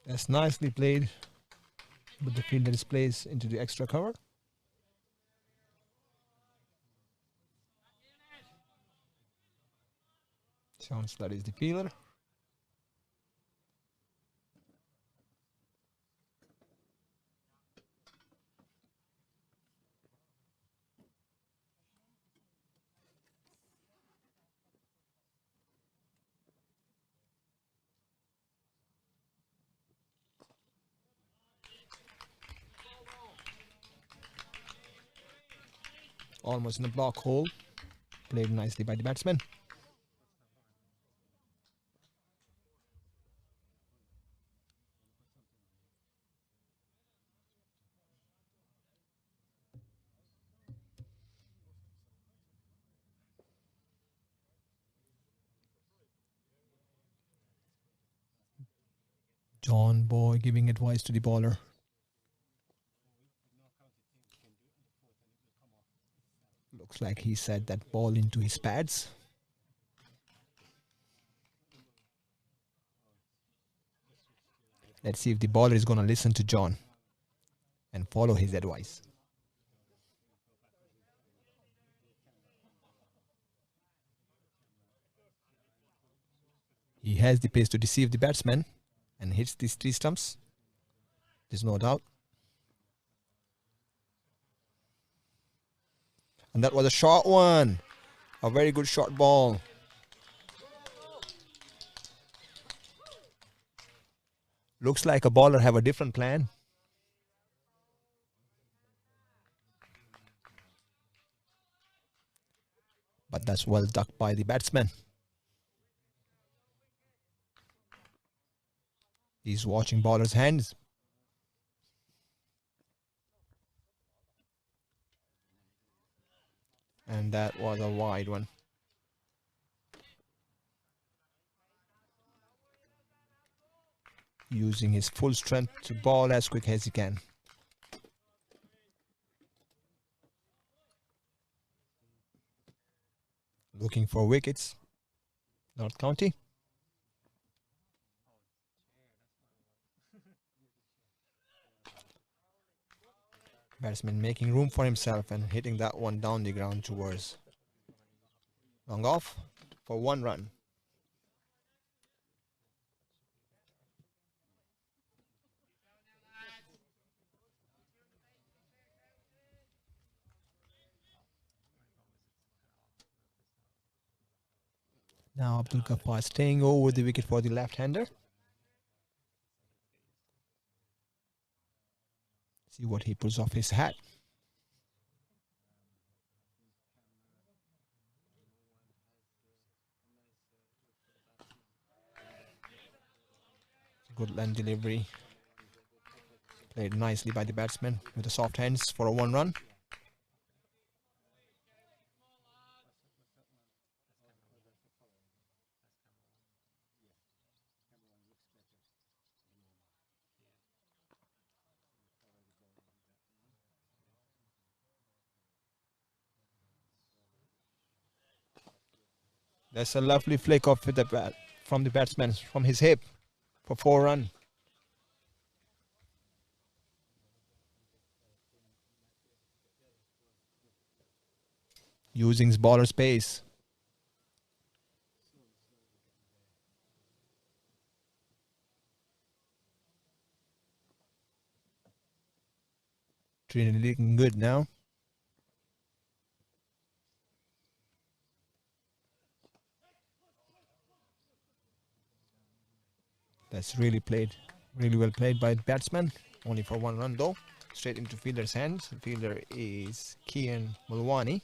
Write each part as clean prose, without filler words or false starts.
That's nicely played, but the fielder is placed into the extra cover. Sounds that is the fielder. Almost in a block hole. Played nicely by the batsman. John Boy giving advice to the bowler. Looks like he set that ball into his pads. Let's see if the bowler is going to listen to John and follow his advice. He has the pace to deceive the batsman and hits these 3 stumps. There's no doubt. And that was a short one. A very good short ball. Looks like a bowler have a different plan. But that's well ducked by the batsman. He's watching bowler's hands. And that was a wide one. Using his full strength to bowl as quick as he can. Looking for wickets. North County. Batsman making room for himself and hitting that one down the ground towards long off for 1 run. Now Abdul Ghaffar staying over the wicket for the left-hander. See what he pulls off his hat. Good land delivery. Played nicely by the batsman with the soft hands for a 1 run. That's a lovely flick off with the bat from the batsman from his hip for 4 run. Using his bowler's pace. Trinity looking good now. That's really well played by the batsman. Only for 1 run though. Straight into fielder's hands. The fielder is Kian Mulwani.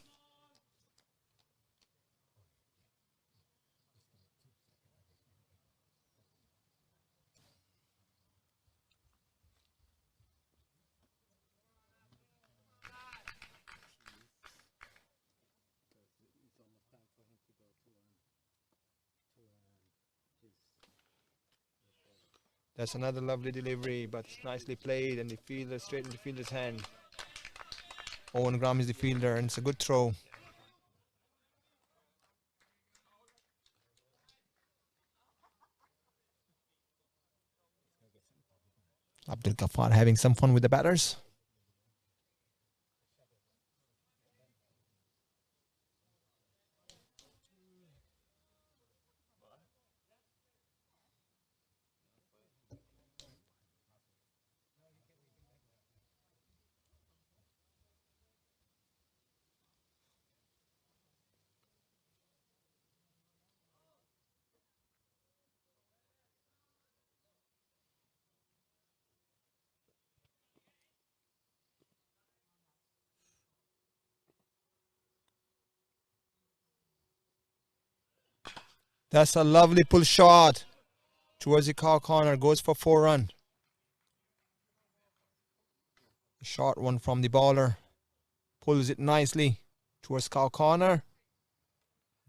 That's another lovely delivery, but nicely played, and the fielder straight into fielder's hand. Owen Graham is the fielder, and it's a good throw. Abdul Ghaffar having some fun with the batters. That's a lovely pull shot towards the cow corner. Goes for 4 run. Short one from the bowler. Pulls it nicely towards cow corner.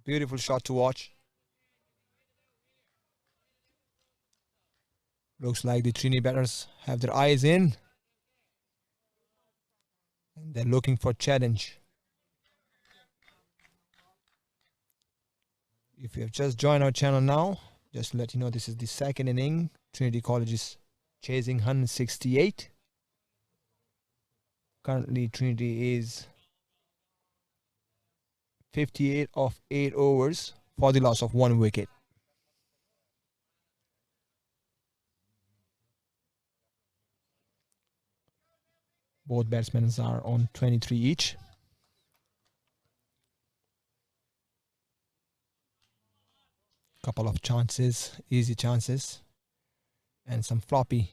Beautiful shot to watch. Looks like the Trini batters have their eyes in. And they're looking for challenge. If you have just joined our channel now, just to let you know this is the second inning. Trinity College is chasing 168. Currently Trinity is 58 of 8 overs for the loss of 1 wicket. Both batsmen are on 23 each. Couple of chances, easy chances, and some sloppy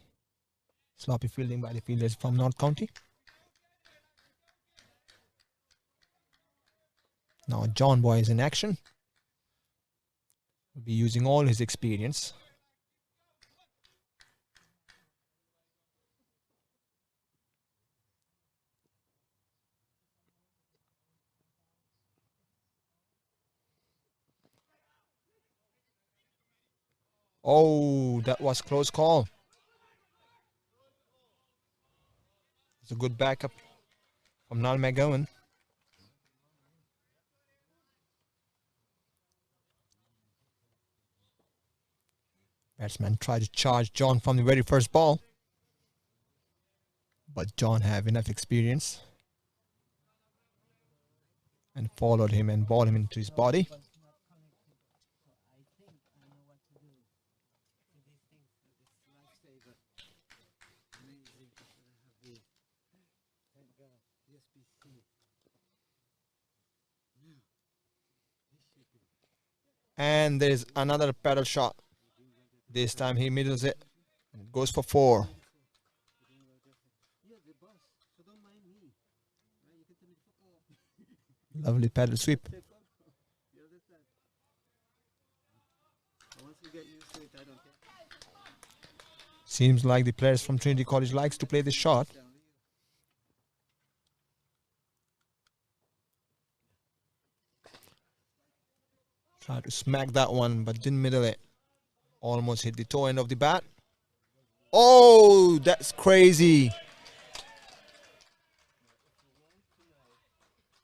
fielding by the fielders from North County. Now John Boy is in action. Will be using all his experience. Oh, that was close call. It's a good backup from Niall McGowan. Batsman tried to charge John from the very first ball, but John have enough experience and followed him and balled him into his body. And there's another paddle shot. This time he middles it and goes for 4. Lovely paddle sweep. Seems like the players from Trinity College likes to play this shot. Tried to smack that one, but didn't middle it. Almost hit the toe end of the bat. Oh, that's crazy.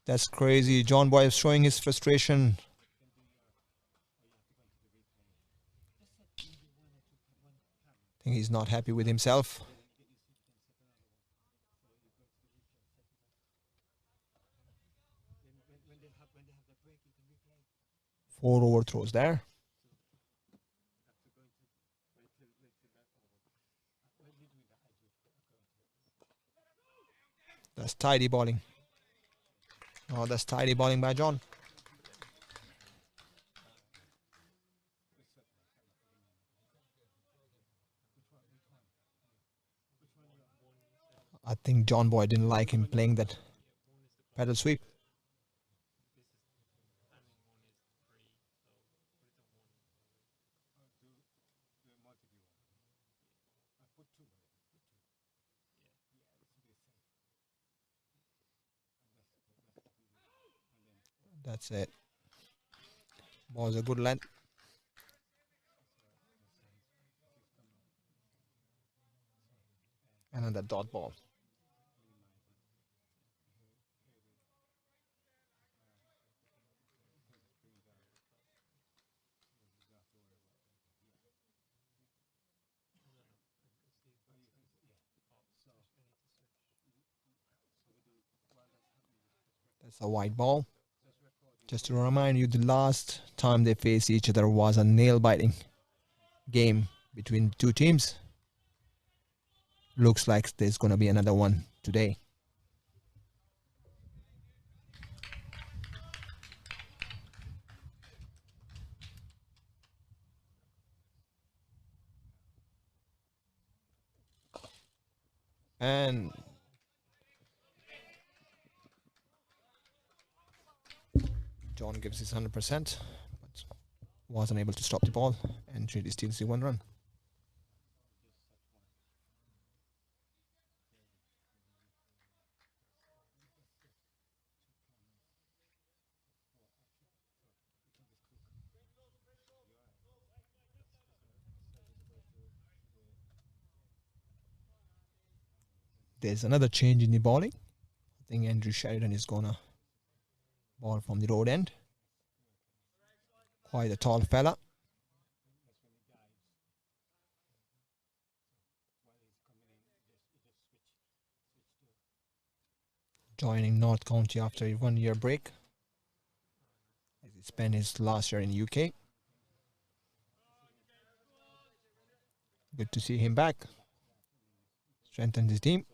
That's crazy. John Boy is showing his frustration. I think he's not happy with himself. 4 overthrows there. That's tidy bowling. Oh, that's tidy bowling by John. I think John Boy didn't like him playing that paddle sweep. That's it. Ball's a good length. Another dot ball. That's a white ball. Just to remind you, the last time they faced each other was a nail-biting game between two teams. Looks like there's going to be another one today. And John gives his 100%, but wasn't able to stop the ball, and Trinity steals the one run. There's another change in the bowling. I think Andrew Sheridan is gonna ball from the road end. Quite a tall fella. Joining North County after a 1-year break. He spent his last year in the UK. Good to see him back. Strengthened his team.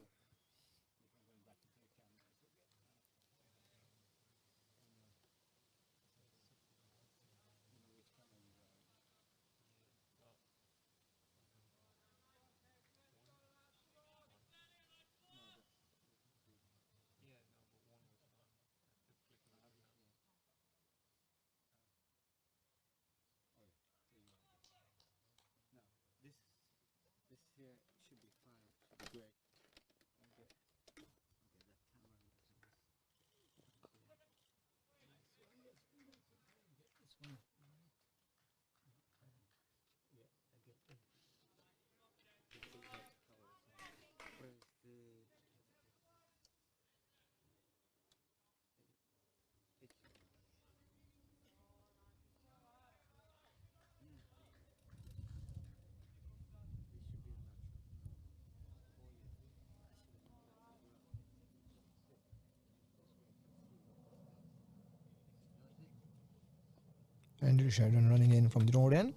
Andrew Sheridan running in from the road end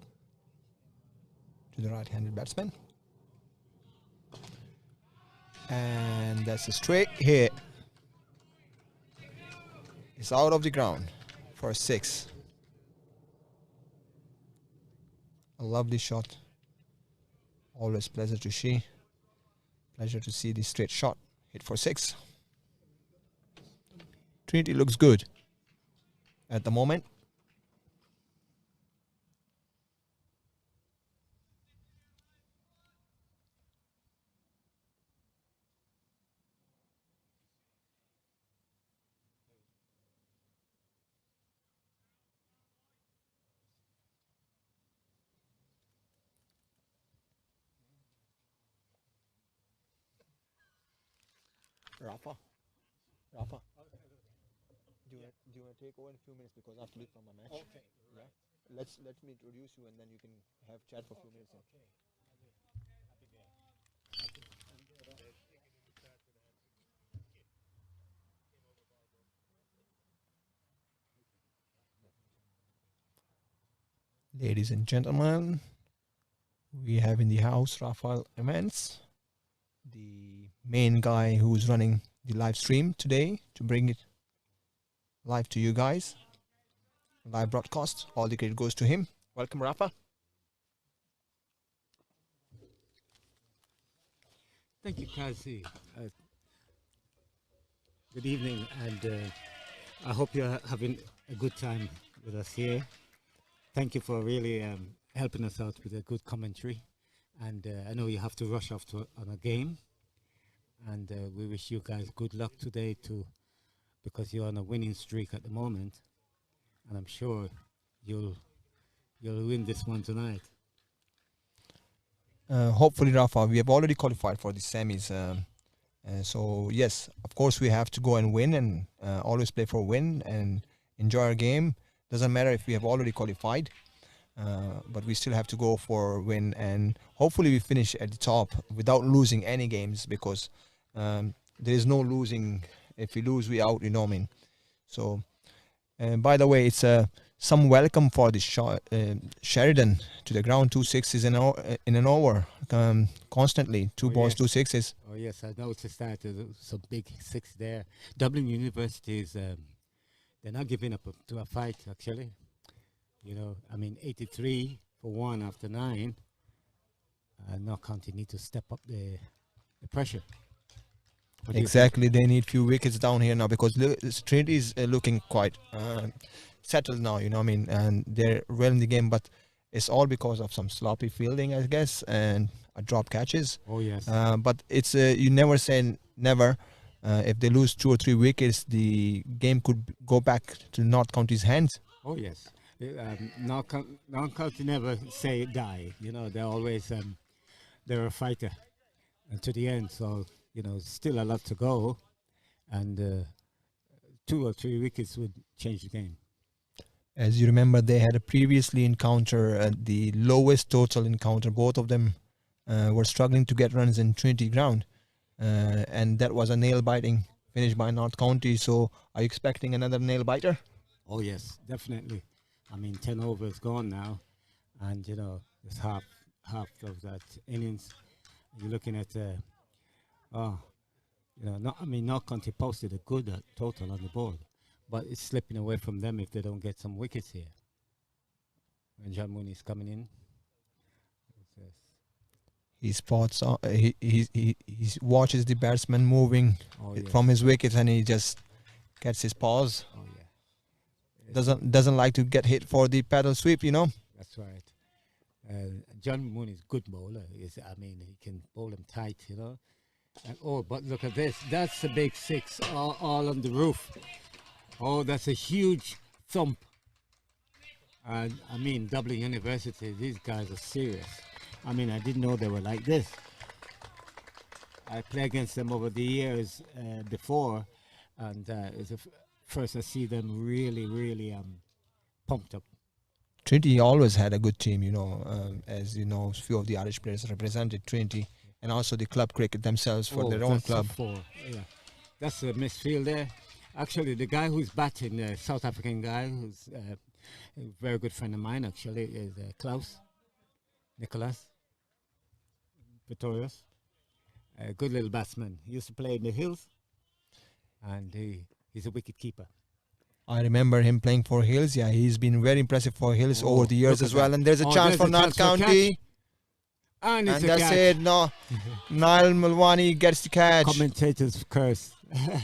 to the right-handed batsman. And that's a straight hit. It's out of the ground for a 6. A lovely shot. Always pleasure to see. Pleasure to see the straight shot hit for 6. Trinity looks good at the moment. Rafa, do you want to take over in a few minutes because I have to leave from my match? Okay. Yeah. Let me introduce you and then you can have chat for a few minutes. Ladies and gentlemen, we have in the house Rafael Immense, the main guy who's running the live stream today to bring it live to you guys. Live broadcast. All the credit goes to him. Welcome, Rafa. Thank you, Kazi. Good evening, and I hope you're having a good time with us here. Thank you for really helping us out with a good commentary. And I know you have to rush off on a game. And we wish you guys good luck today too, because you're on a winning streak at the moment. And I'm sure you'll win this one tonight. Hopefully, Rafa, we have already qualified for the semis. So, yes, of course, we have to go and win and always play for win and enjoy our game. Doesn't matter if we have already qualified, but we still have to go for win. And hopefully we finish at the top without losing any games, because there is no losing. If we lose, we out, you know what I mean? So, by the way, it's some welcome for the Sheridan to the ground. 2 6s in an over, constantly. Two Oh, balls, yes. 2 6s. Oh yes, I noticed that. There's some big six there. Dublin University is they're not giving up to a fight actually. You know, I mean 83 for one after 9. Knock County need to step up the pressure. What do you think? Exactly, they need few wickets down here now because Trinity is looking quite settled now. You know, what I mean, and they're well in the game, but it's all because of some sloppy fielding, I guess, and drop catches. Oh yes. But it's you never say never. If they lose 2 or 3 wickets, the game could go back to North County's hands. Oh yes. Knock County never say die. You know, they're always they're a fighter and to the end. So you know, still a lot to go, and 2 or 3 wickets would change the game. As you remember, they had a previously encounter the lowest total encounter. Both of them were struggling to get runs in Trinity ground, and that was a nail-biting finish by North County. So, are you expecting another nail-biter? Oh yes, definitely. I mean, 10 overs gone now, and you know, it's half of that innings. You're looking at North County posted a good total on the board, but it's slipping away from them if they don't get some wickets here. When John Mooney is coming in, He spots. He watches the batsman moving from his wickets, and he just gets his paws. Oh yeah. Doesn't like to get hit for the paddle sweep. You know. That's right. John Mooney is good bowler. He can bowl them tight. You know. But look at this. That's a big six all on the roof. Oh, that's a huge thump. And Dublin University, these guys are serious. I didn't know they were like this. I played against them over the years before, and it's the first I see them really pumped up. Trinity always had a good team, as you know, a few of the Irish players represented Trinity, and also the club cricket themselves for their own club. Yeah, that's a misfield there. Actually, the guy who's batting, the South African guy, who's a very good friend of mine, actually, is Nicholas Pretorius. A good little batsman. He used to play in the Hills, and he's a wicket keeper. I remember him playing for Hills. Yeah, he's been very impressive for Hills over the years as well. And there's a chance for North County. And that's it. No, Niall Mulwani gets the catch. Commentators curse.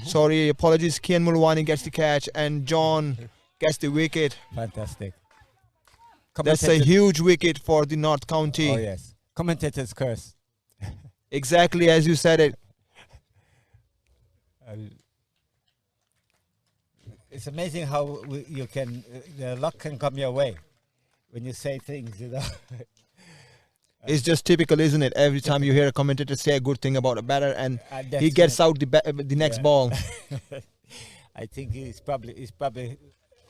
Sorry, apologies. Kian Mulwani gets the catch, and John gets the wicket. Fantastic. That's a huge wicket for the North County. Oh yes. Commentators curse. Exactly as you said it. It's amazing how you can the luck can come your way when you say things, It's just typical, isn't it? Every time you hear a commentator say a good thing about a batter, and he gets out the next ball. I think he's probably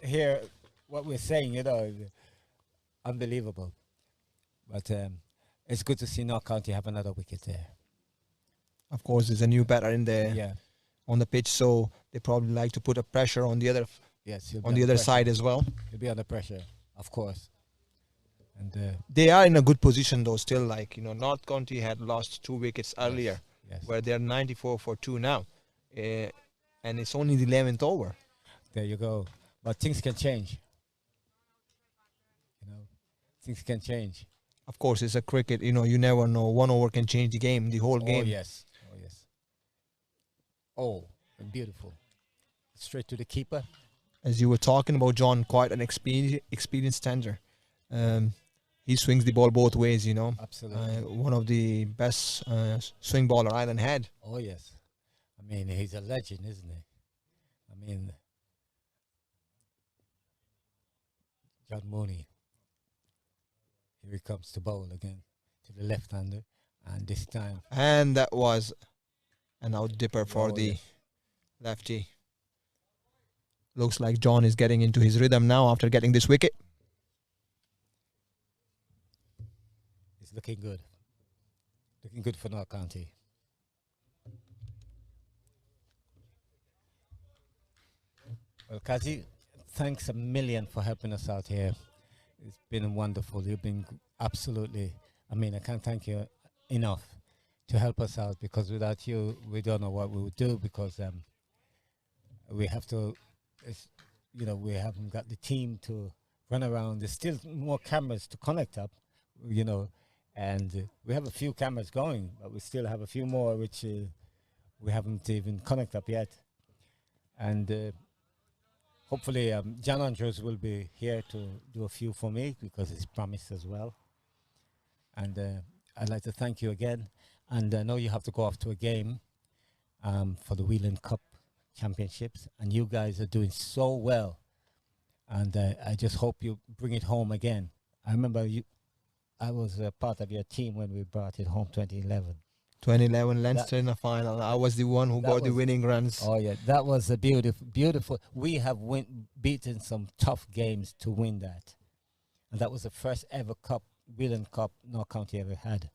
hear what we're saying, unbelievable. But it's good to see North County have another wicket there. Of course, there's a new batter in there on the pitch, so they probably like to put a pressure on the other side as well. He'll be under pressure, of course. And they are in a good position though. Still, North County had lost 2 wickets earlier, where they're 94 for 2 now, and it's only the 11th over. There you go. But things can change. Things can change. Of course, it's a cricket. You never know. 1 over can change the game, the whole game. Oh yes. Oh, beautiful. Straight to the keeper. As you were talking about, John, quite an experienced tender. He swings the ball both ways, Absolutely. One of the best swing bowler Ireland had. Oh yes. He's a legend, isn't he? John Mooney. Here he comes to bowl again to the left-hander, and this time. And that was an out dipper for the lefty. Looks like John is getting into his rhythm now after getting this wicket. It's looking good. Looking good for North County. Well, Kazi, thanks a million for helping us out here. It's been wonderful. You've been absolutely, I mean, I can't thank you enough to help us out, because without you, we don't know what we would do, because we have to, we haven't got the team to run around. There's still more cameras to connect up, and we have a few cameras going, but we still have a few more which we haven't even connected up yet. And hopefully John Andrews will be here to do a few for me, because he's promised as well. And I'd like to thank you again. And I know you have to go off to a game for the Wheeling Cup Championships, and you guys are doing so well. And I just hope you bring it home again. I remember I was a part of your team when we brought it home 2011. 2011 Leinster in the final. I was the one who got the winning runs. Oh yeah, that was a beautiful. We have beaten some tough games to win that, and that was the first ever Wheeling Cup North County ever had.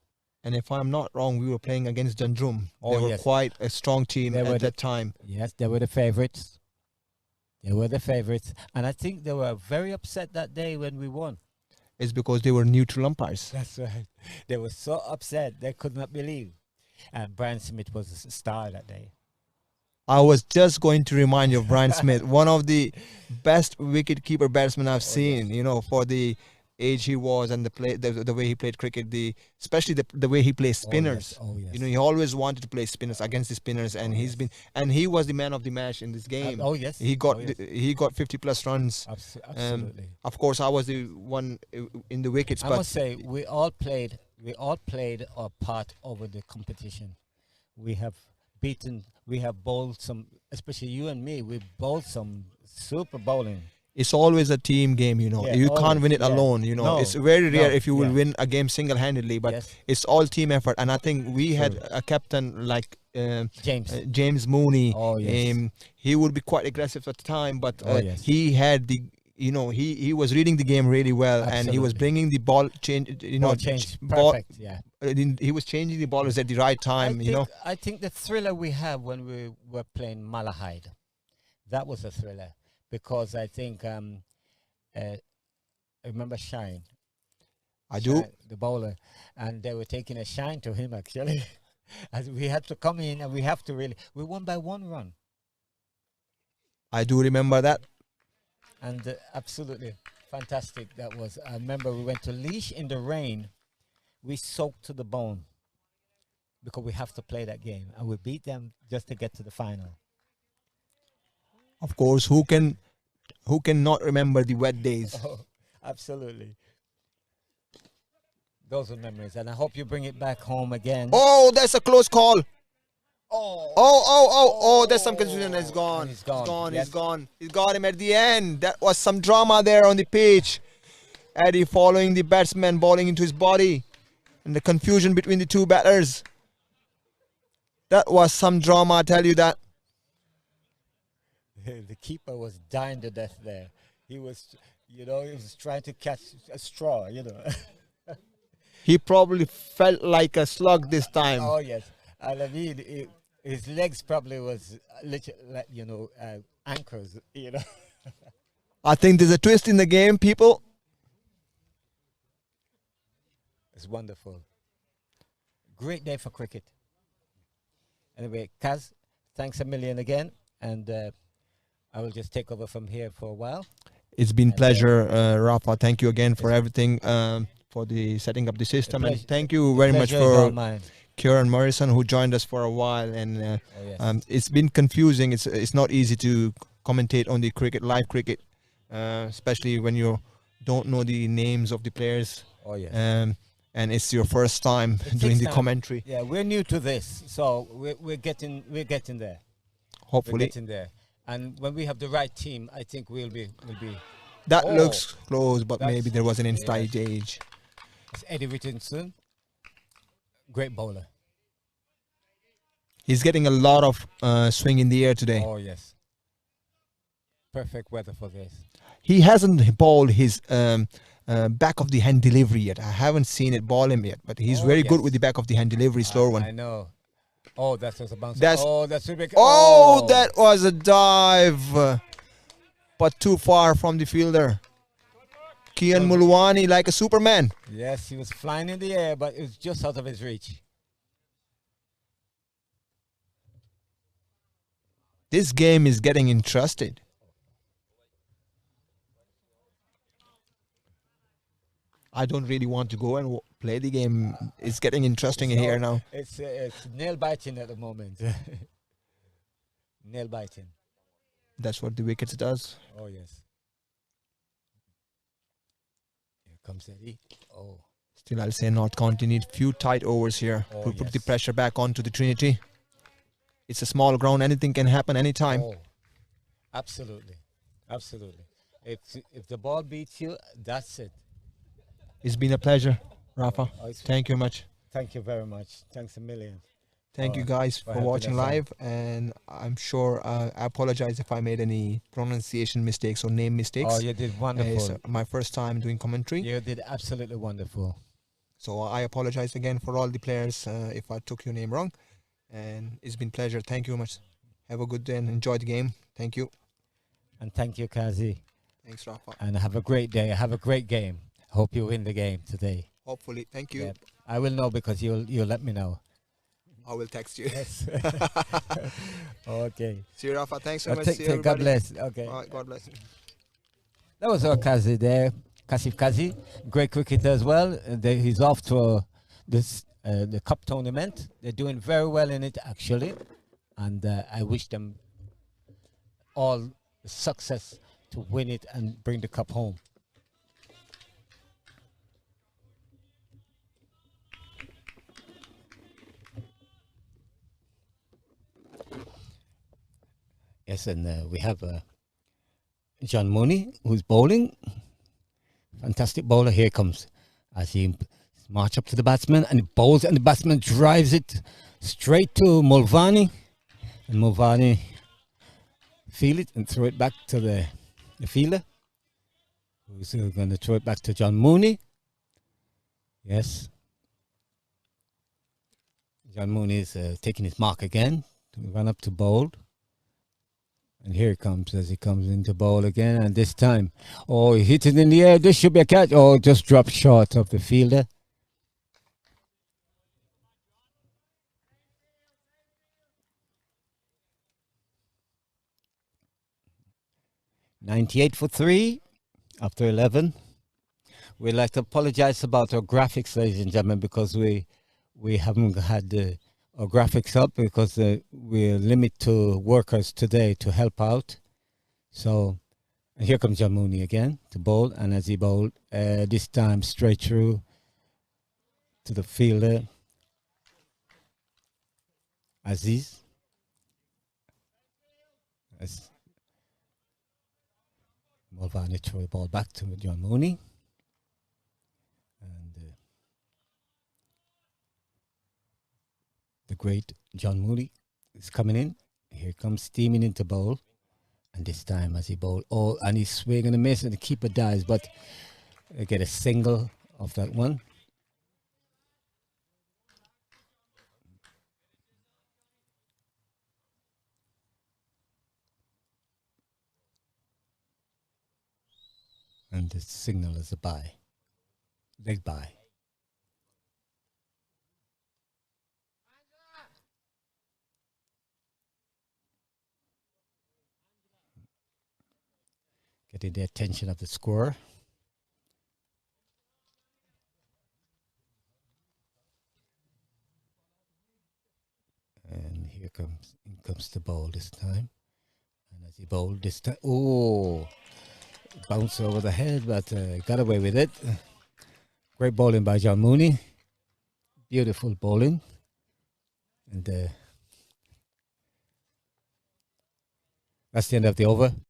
And if I'm not wrong, we were playing against Dundrum. They were quite a strong team at that time. Yes, they were the favourites. They were the favourites, and I think they were very upset that day when we won. It's because they were neutral umpires. That's right. They were so upset they could not believe. And Brian Smith was a star that day. I was just going to remind you of Brian Smith, one of the best wicket-keeper batsmen I've seen. Yes. For the age he was and the way he played cricket, especially the way he plays spinners. Oh, yes. He always wanted to play spinners against the spinners, and he was the man of the match in this game. He got 50+ runs. Absolutely. Of course, I was the one in the wickets. I must say, we all played our part over the competition. We have bowled some, especially you and me. We bowled some super bowling. It's always a team game, Yeah, you can't win it alone, No, it's very rare if you will win a game single-handedly, but it's all team effort. And I think we had a captain like James Mooney. Oh, yes. He would be quite aggressive at the time, but he had the he was reading the game really well. Absolutely. And he was bringing the ball change. Perfect. Yeah. He was changing the ballers at the right time. I think the thriller we have when we were playing Malahide, that was a thriller, because I think I remember Shine. Do the bowler, and they were taking a shine to him actually. As we had to come in, and we won by 1 run. I do remember that. And absolutely fantastic that was. I remember we went to Leash in the rain. We soaked to the bone because we have to play that game, and we beat them just to get to the final. Of course, who can not remember the wet days? Oh, absolutely. Those are memories, and I hope you bring it back home again. Oh, that's a close call. Oh, there's some confusion. It's gone. He's gone. He's gone. He got him at the end. That was some drama there on the pitch. Eddie following the batsman, bowling into his body. And the confusion between the two batters. That was some drama, I tell you that. The keeper was dying to death there. He was trying to catch a straw, He probably felt like a slug this time. Oh, yes. And I mean, his legs probably was literally, anchors, I think there's a twist in the game, people. It's wonderful. Great day for cricket. Anyway, Kaz, thanks a million again. And I will just take over from here for a while. It's been pleasure, Rafa. Thank you again for everything, for the setting up the system. And thank you very much for Kieran Morrison, who joined us for a while. And it's been confusing. It's not easy to commentate on the live cricket, especially when you don't know the names of the players. Oh, yes. And it's your first time doing the commentary. Yeah, we're new to this, so we're getting there. Hopefully, we're getting there. And when we have the right team, I think we'll be. That looks close, but maybe there was an inside age. It's Eddie Richardson, great bowler. He's getting a lot of swing in the air today. Oh yes, perfect weather for this. He hasn't bowled his back of the hand delivery yet. I haven't seen it ball him yet, but he's very good with the back of the hand delivery, slow one. I know. Oh, that was a bounce. That was a big. Oh, that was a dive. but too far from the fielder. Kian Mulwani like a Superman. Yes, he was flying in the air, but it was just out of his reach. This game is getting interested. I don't really want to go and play the game. It's getting interesting in here now. It's nail biting at the moment. Nail biting. That's what the wickets does. Oh yes. Here comes Eddie. Oh. Still, I'll say North County need few tight overs here to put the pressure back onto the Trinity. It's a small ground. Anything can happen anytime. Oh, absolutely, absolutely. If the ball beats you, that's it. It's been a pleasure, Rafa. Thank you much. Thank you very much. Thanks a million. Thank you guys for watching live, and I'm sure I apologize if I made any pronunciation mistakes or name mistakes. Oh, you did wonderful. It's my first time doing commentary. You did absolutely wonderful. So I apologize again for all the players if I took your name wrong. And it's been a pleasure. Thank you much. Have a good day and enjoy the game. Thank you. And thank you, Kazi. Thanks, Rafa. And have a great day. Have a great game. Hope you win the game today. Hopefully. Thank you. Yeah. I will know because you'll let me know. I will text you. Yes. Okay. See you, Rafa. Thanks so much. See you, God everybody. bless. Okay. All right, God bless. That was our Kazi there. Kasif Kazi. Great cricketer as well. He's off to the cup tournament. They're doing very well in it, actually. And I wish them all the success to win it and bring the cup home. Yes, and we have John Mooney, who's bowling. Fantastic bowler. Here comes as he march up to the batsman and he bowls, and the batsman drives it straight to Mulvani. And Mulvani feel it and throw it back to the fielder, who's going to throw it back to John Mooney. Yes. John Mooney is taking his mark again to run up to bowl. And here it comes as he comes into bowl again. And this time, oh, he hit it in the air. This should be a catch. Oh, just dropped short of the fielder. .98 for 3 after 11. We'd like to apologize about our graphics, ladies and gentlemen, because we haven't had our graphics up because we're limited to workers today to help out. So and here comes John Mooney again to bowl, and as he bowled, this time straight through to the fielder, Aziz. As Mulvani threw the ball back to John Mooney. And the great John Mooney is coming in. Here comes steaming into bowl. And this time as he bowled, oh, and he's swinging and a miss, and the keeper dives, but they get a single off that one. And the signal is a bye. Leg bye. Getting the attention of the scorer. And here comes the bowl this time. And as he bowled this time, oh, bounced over the head, but got away with it. Great bowling by John Mooney. Beautiful bowling. And that's the end of the over.